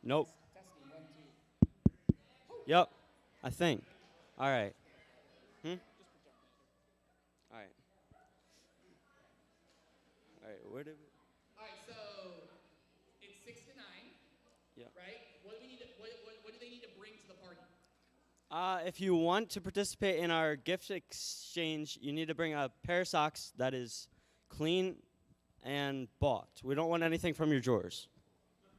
Nope. Testing, 1, 2. Yep. I think. All right. Hmm? Just project it. All right. All right. Where did we? All right, so it's 6 to 9, Yeah. right? What do we need to? What do they need to bring to the party? If you want to participate in our gift exchange, you need to bring a pair of socks that is clean and bought. We don't want anything from your drawers.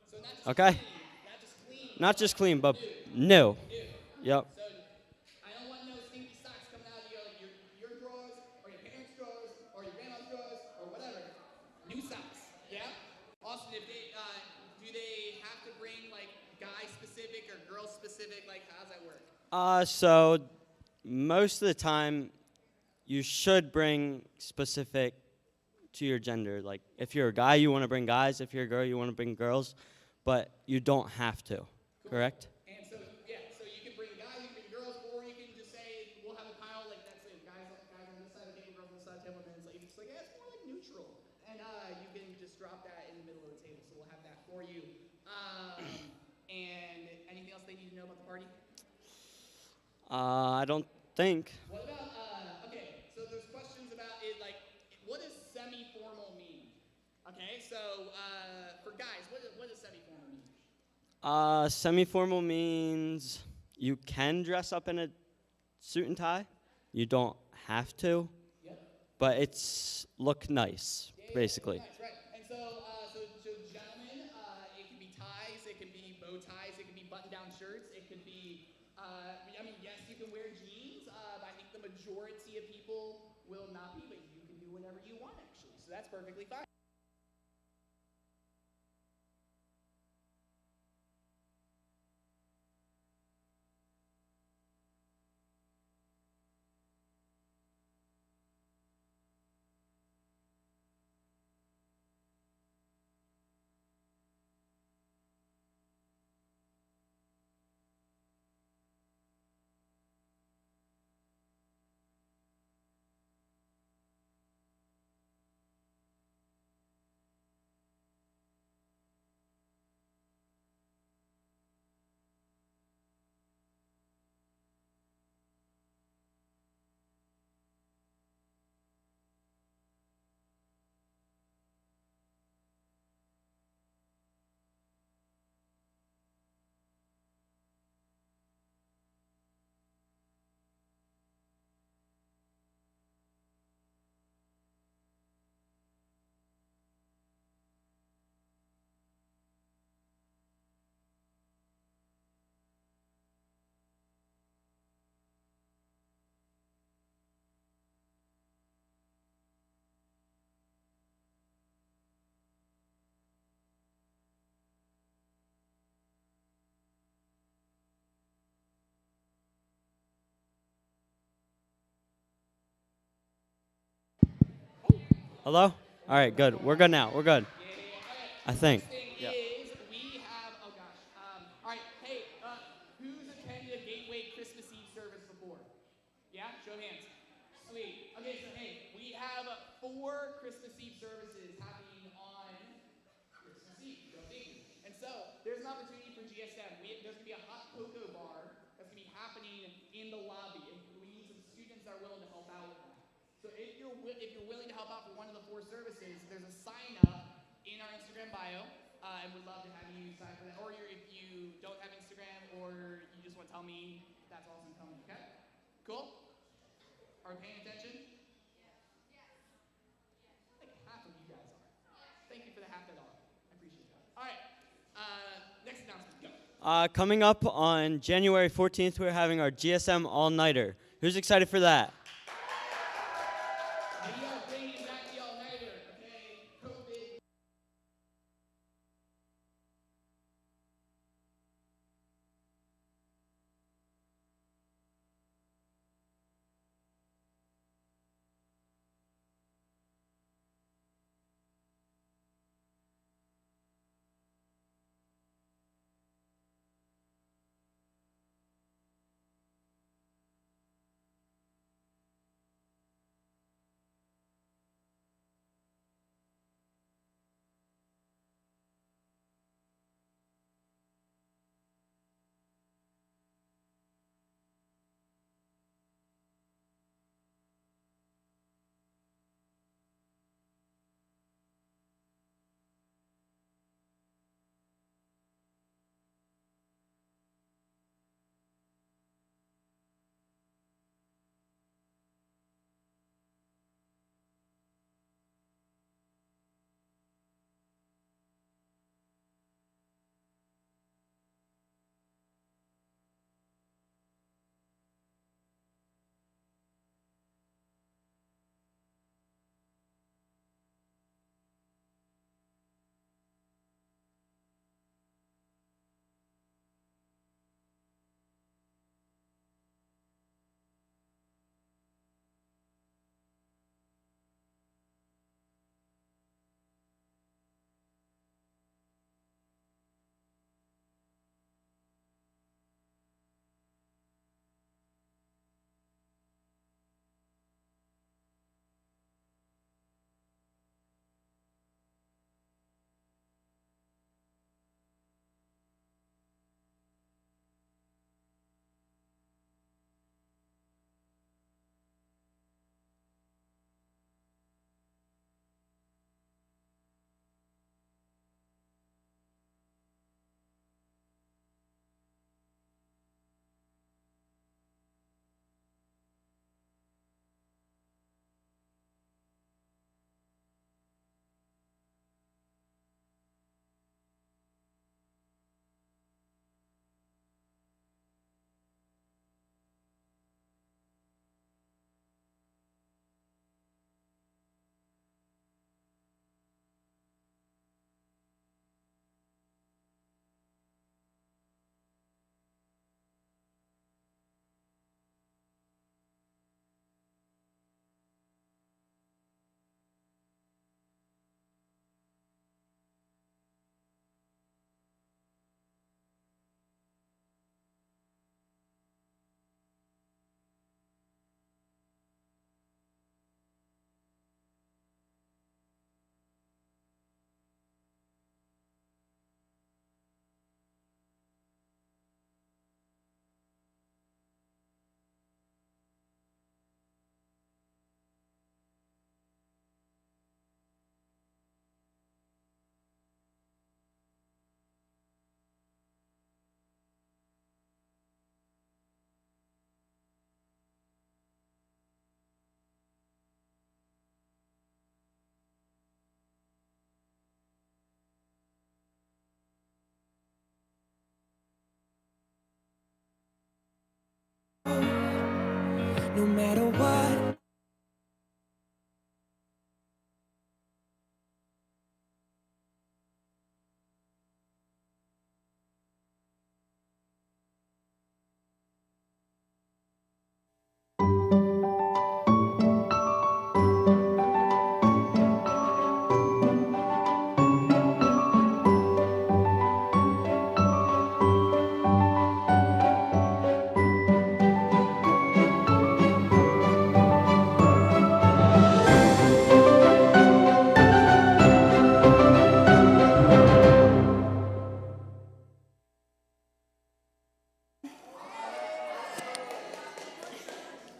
So not just Okay? clean, not just clean, Not but just clean, but new, new. new. Yep. So I don't want no stinky socks coming out of your drawers, or your parents' drawers, or your grandma's drawers, or whatever. New socks. Yeah. Austin, if they do they have to bring like guy specific or girl specific? Like how's that work? So most of the time, you should bring specific to your gender. Like, if you're a guy, you want to bring guys. If you're a girl, you want to bring girls. But you don't have to. Cool. Correct? And so yeah, so you can bring guys, you can bring girls, or you can just say we'll have a pile like that's it. Guys on this side of the table, girls on this side of the table, and then it's like yeah, it's more like neutral. And you can just drop that in the middle of the table. So we'll have that for you. And anything else they need to know about the party? I don't think. What about okay, so there's questions about it like what does semi-formal mean? Okay, so for guys, what does semi-formal mean? Semi-formal means you can dress up in a suit and tie. You don't have to, Yep. but it's look nice, basically. Nice, right. And so, gentlemen, it can be ties, it can be bow ties, it can be button-down shirts, it could be, I mean, yes, you can wear jeans, but I think the majority of people will not be, but you can do whatever you want, actually. So that's perfectly fine. Hello? All right, good. We're good now. We're good. Okay. I think. Next thing Yeah. is we have, oh gosh. All right, hey, who's attended a Gateway Christmas Eve service before? Yeah, show of hands. Sweet. Okay, so hey, we have 4 Christmas Eve services happening on Christmas Eve. Go figure. And so there's an opportunity for GSM. There's gonna be a hot cocoa bar that's gonna be happening in the lobby, and we need some students that are willing to help out with that. So if you're willing to help out for one of the 4 services, there's a sign up in our Instagram bio, and we'd love to have you sign for that. Or if you don't have Instagram, or you just want to tell me, that's awesome. Tell me, okay? Cool. Are we paying attention? Like half of you guys are. Thank you for the half that are. I appreciate that. All right. Next announcement. Go. Coming up on January 14th, we're having our GSM all-nighter. Who's excited for that? We are bringing back the all-nighter. Okay. COVID. no matter what.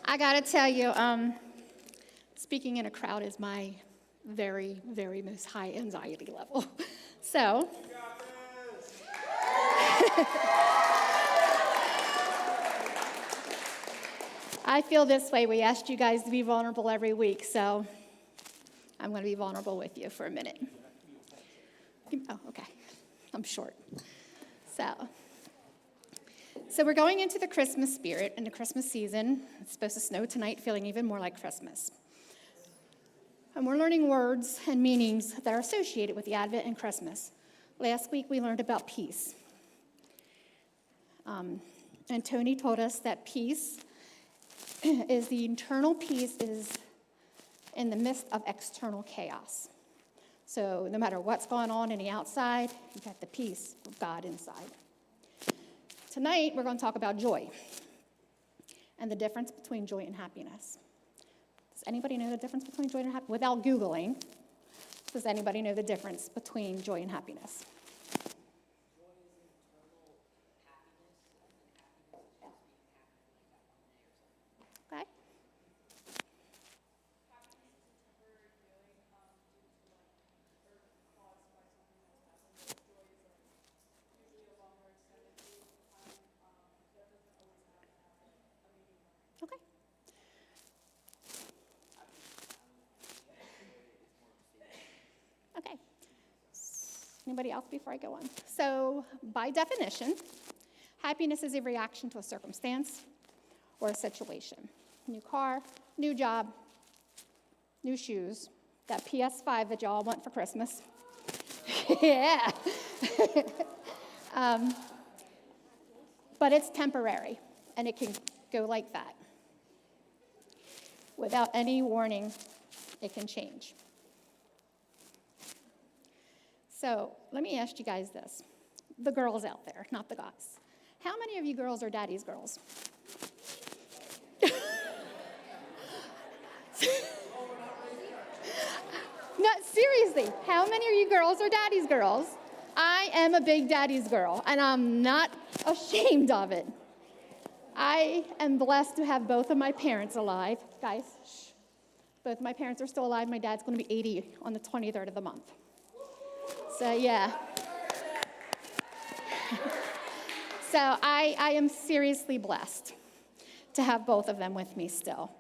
I gotta tell you, speaking in a crowd is my very, very most high anxiety level. So, I feel this way. We asked you guys to be vulnerable every week, so I'm gonna be vulnerable with you for a minute. Oh, okay. I'm short. So we're going into the Christmas spirit and the Christmas season. It's supposed to snow tonight, feeling even more like Christmas. And we're learning words and meanings that are associated with the Advent and Christmas. Last week we learned about peace. And Tony told us that peace is the internal peace is in the midst of external chaos. So no matter what's going on in the outside, you've got the peace of God inside. Tonight, we're going to talk about joy and the difference between joy and happiness. Does anybody know the difference between joy and happiness? Without Googling, does anybody know the difference between joy and happiness? Okay. Okay. Okay. Anybody else before I go on? So, by definition, happiness is a reaction to a circumstance or a situation. New car, new job, new shoes, that PS5 that y'all want for Christmas. Yeah. But it's temporary, and it can go like that. Without any warning, it can change. So let me ask you guys this. The girls out there, not the guys. How many of you girls are daddy's girls? No, seriously, how many of you girls are daddy's girls? I am a big daddy's girl, and I'm not ashamed of it. I am blessed to have both of my parents alive. Guys, shh. Both of my parents are still alive. My dad's going to be 80 on the 23rd of the month. So, yeah. So I am seriously blessed to have both of them with me still.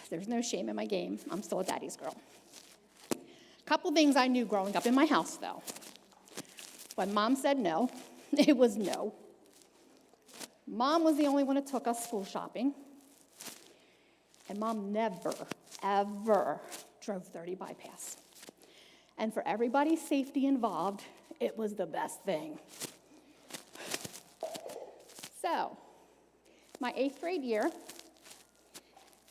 There's no shame in my game. I'm still a daddy's girl. A couple things I knew growing up in my house, though. When Mom said no, it was no. Mom was the only one that took us school shopping. And Mom never, ever drove 30 bypass. And for everybody's safety involved, it was the best thing. So, my 8th grade year,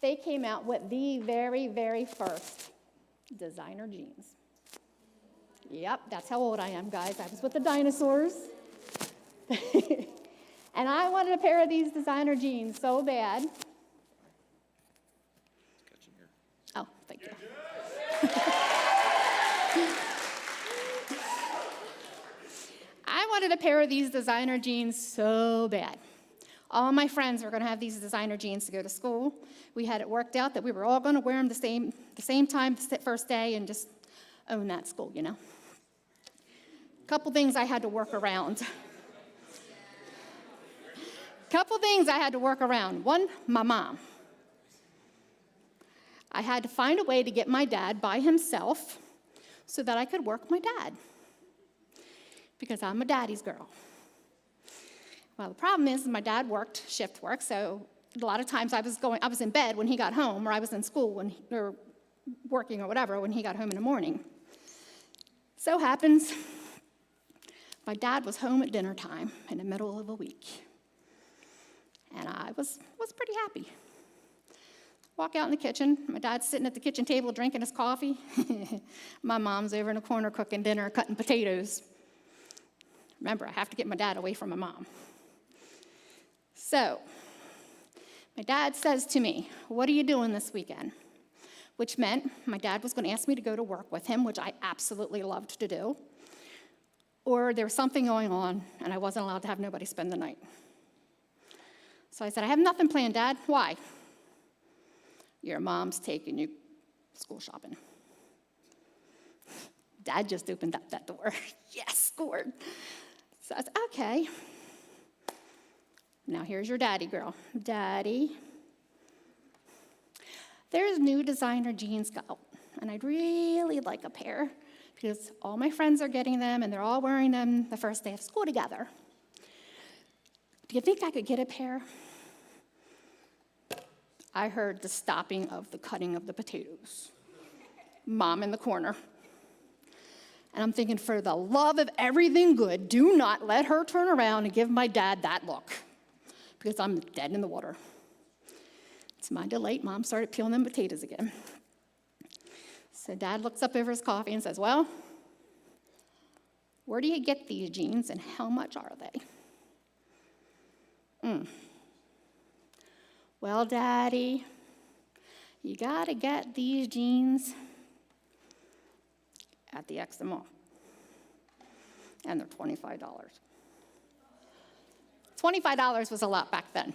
they came out with the very, very first designer jeans. Yep, that's how old I am, guys. I was with the dinosaurs. And I wanted a pair of these designer jeans so bad. Oh, thank you. I wanted a pair of these designer jeans so bad. All my friends were going to have these designer jeans to go to school. We had it worked out that we were all going to wear them the same time, the first day, and just own that school, you know. A couple things I had to work around. One, my mom. I had to find a way to get my dad by himself so that I could work my dad, because I'm a daddy's girl. Well, the problem is my dad worked shift work, so a lot of times I was in bed when he got home, or I was in school or working or whatever when he got home in the morning. So happens, my dad was home at dinner time in the middle of a week. And I was pretty happy. Walk out in the kitchen. My dad's sitting at the kitchen table drinking his coffee. My mom's over in the corner cooking dinner, cutting potatoes. Remember, I have to get my dad away from my mom. So, my dad says to me, "What are you doing this weekend?" Which meant my dad was going to ask me to go to work with him, which I absolutely loved to do. Or there was something going on, and I wasn't allowed to have nobody spend the night. So I said, "I have nothing planned, Dad." "Why?" "Your mom's taking you school shopping." Dad just opened up that door. Yes, scored. So I said, "Okay. Now here's your daddy, girl." "Daddy, there's new designer jeans out, and I'd really like a pair because all my friends are getting them, and they're all wearing them the first day of school together. Do you think I could get a pair?" I heard the stopping of the cutting of the potatoes. Mom in the corner. And I'm thinking, for the love of everything good, do not let her turn around and give my dad that look, because I'm dead in the water. To my delight, Mom started peeling them potatoes again. So Dad looks up over his coffee and says, "Well, where do you get these jeans and how much are they?" "Well, Daddy, you gotta get these jeans at the Extra Mall. And they're $25. $25 was a lot back then.